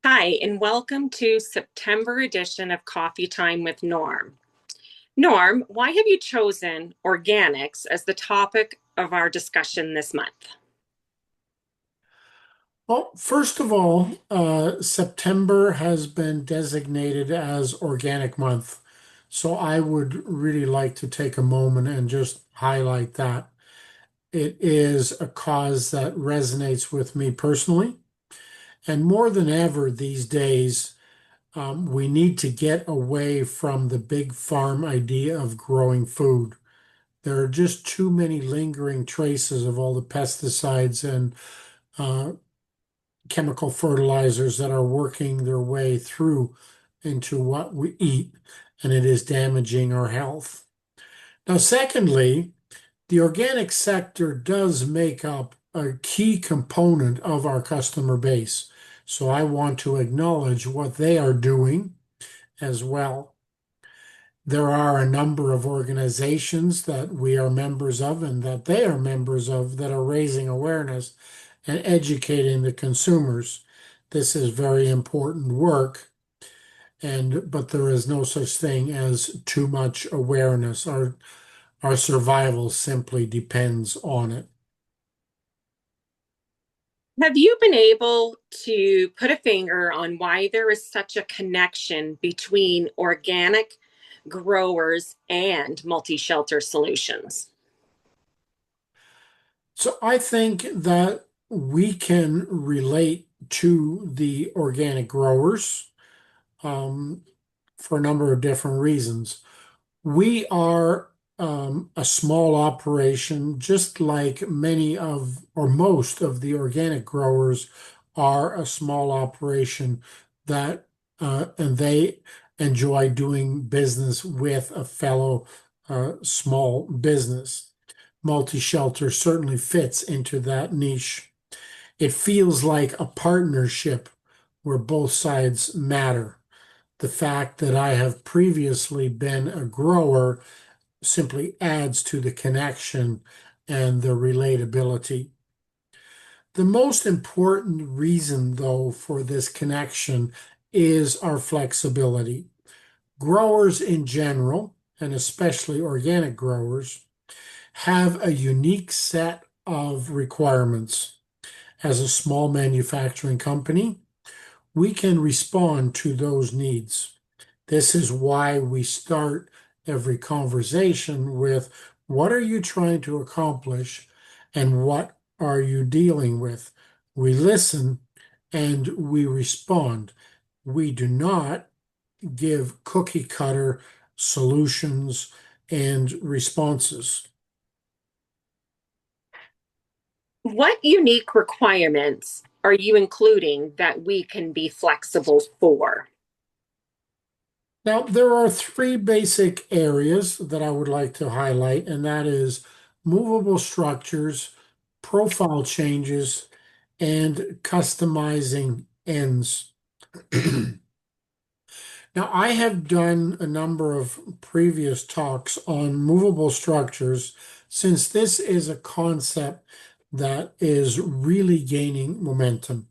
Hi, and welcome to September edition of Coffee Time with Norm. Norm, why have you chosen organics as the topic of our discussion this month? Well, first of all, September has been designated as Organic Month. So I would really like to take a moment and just highlight that. It is a cause that resonates with me personally. And more than ever these days, we need to get away from the big farm idea of growing food. There are just too many lingering traces of all the pesticides and uh, chemical fertilizers that are working their way through into what we eat, and it is damaging our health. Now, secondly, the organic sector does make up a key component of our customer base. So I want to acknowledge what they are doing as well. There are a number of organizations that we are members of and that they are members of that are raising awareness and educating the consumers. This is very important work, and but there is no such thing as too much awareness. Our survival simply depends on it. Have you been able to put a finger on why there is such a connection between organic growers and multi shelter solutions? So I think that we can relate to the organic growers um, for a number of different reasons. We are a small operation, just like many of, or most of the organic growers are a small operation that, and they enjoy doing business with a fellow small business. Multi-shelter certainly fits into that niche. It feels like a partnership where both sides matter. The fact that I have previously been a grower simply adds to the connection and the relatability. The most important reason, though, for this connection is our flexibility. Growers in general, and especially organic growers, have a unique set of requirements. As a small manufacturing company, we can respond to those needs. This is why we start every conversation with what are you trying to accomplish and what are you dealing with? We listen and we respond. We do not give cookie cutter solutions and responses. What unique requirements are you including that we can be flexible for? Now, there are three basic areas that I would like to highlight, and that is movable structures, profile changes, and customizing ends. Now, I have done a number of previous talks on movable structures since this is a concept that is really gaining momentum.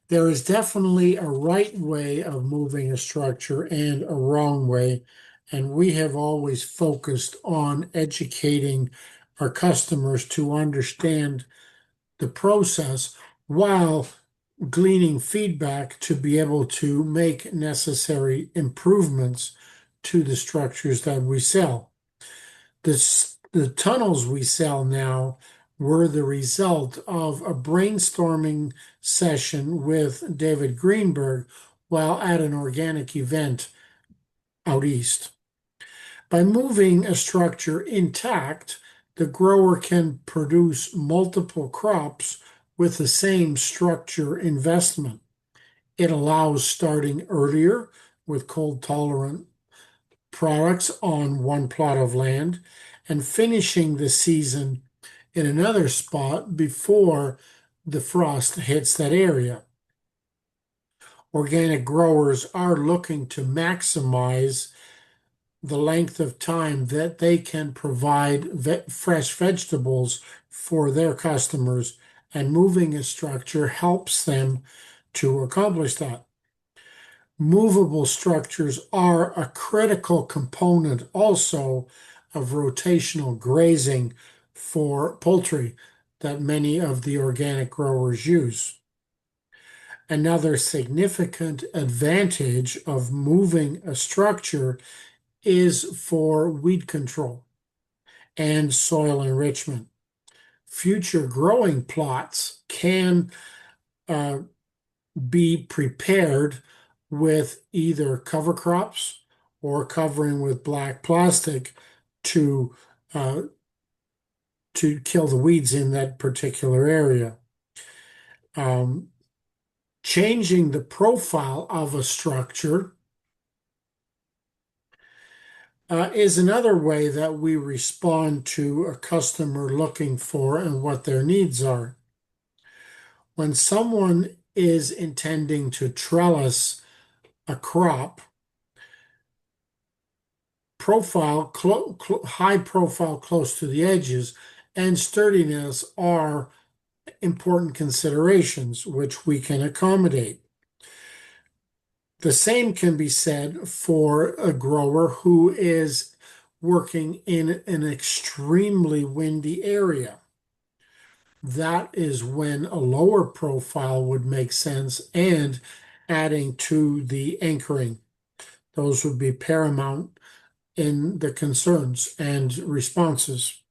There is definitely a right way of moving a structure and a wrong way, and we have always focused on educating our customers to understand the process while gleaning feedback to be able to make necessary improvements to the structures that we sell. The tunnels we sell now were the result of a brainstorming session with David Greenberg while at an organic event out east. By moving a structure intact, the grower can produce multiple crops with the same structure investment. It allows starting earlier with cold tolerant products on one plot of land and finishing the season in another spot before the frost hits that area. Organic growers are looking to maximize the length of time that they can provide fresh vegetables for their customers, and moving a structure helps them to accomplish that. Movable structures are a critical component also of rotational grazing for poultry that many of the organic growers use. Another significant advantage of moving a structure is for weed control and soil enrichment. Future growing plots can uh, be prepared with either cover crops or covering with black plastic to uh, to kill the weeds in that particular area. Um, Changing the profile of a structure is another way that we respond to a customer looking for and what their needs are. When someone is intending to trellis a crop, high profile close to the edges and sturdiness are important considerations which we can accommodate. The same can be said for a grower who is working in an extremely windy area. That is when a lower profile would make sense and adding to the anchoring. Those would be paramount in the concerns and responses.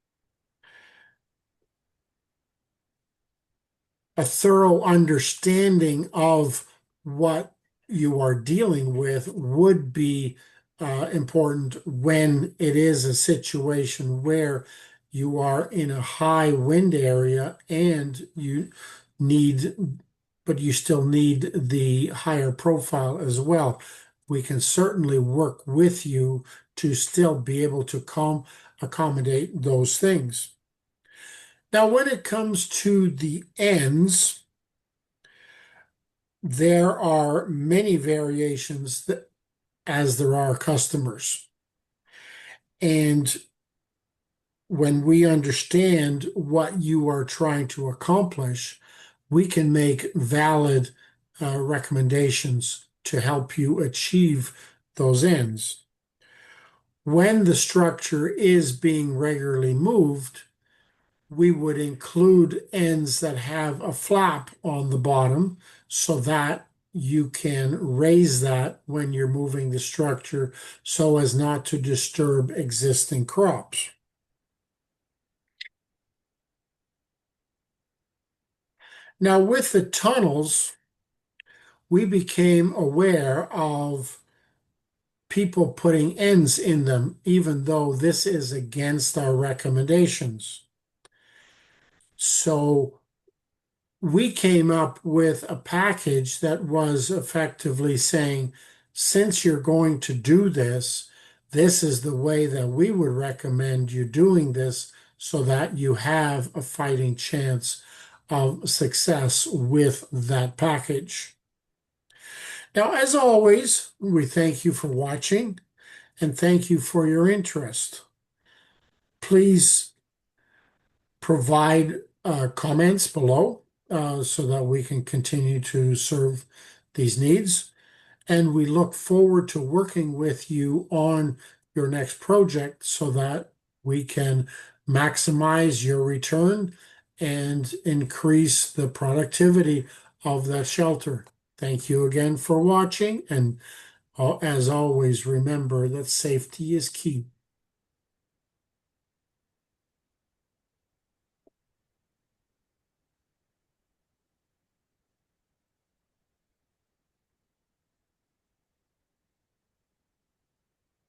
A thorough understanding of what you are dealing with would be important when it is a situation where you are in a high wind area and you need, but you still need the higher profile as well. We can certainly work with you to still be able to accommodate those things. Now, when it comes to the ends, there are many variations that, as there are customers. And when we understand what you are trying to accomplish, we can make valid recommendations to help you achieve those ends. When the structure is being regularly moved, we would include ends that have a flap on the bottom so that you can raise that when you're moving the structure so as not to disturb existing crops. Now, with the tunnels, we became aware of people putting ends in them, even though this is against our recommendations. So we came up with a package that was effectively saying, since you're going to do this, this is the way that we would recommend you doing this so that you have a fighting chance of success with that package. Now, as always, we thank you for watching and thank you for your interest. Please provide comments below so that we can continue to serve these needs. And we look forward to working with you on your next project so that we can maximize your return and increase the productivity of that shelter. Thank you again for watching. And as always, remember that safety is key.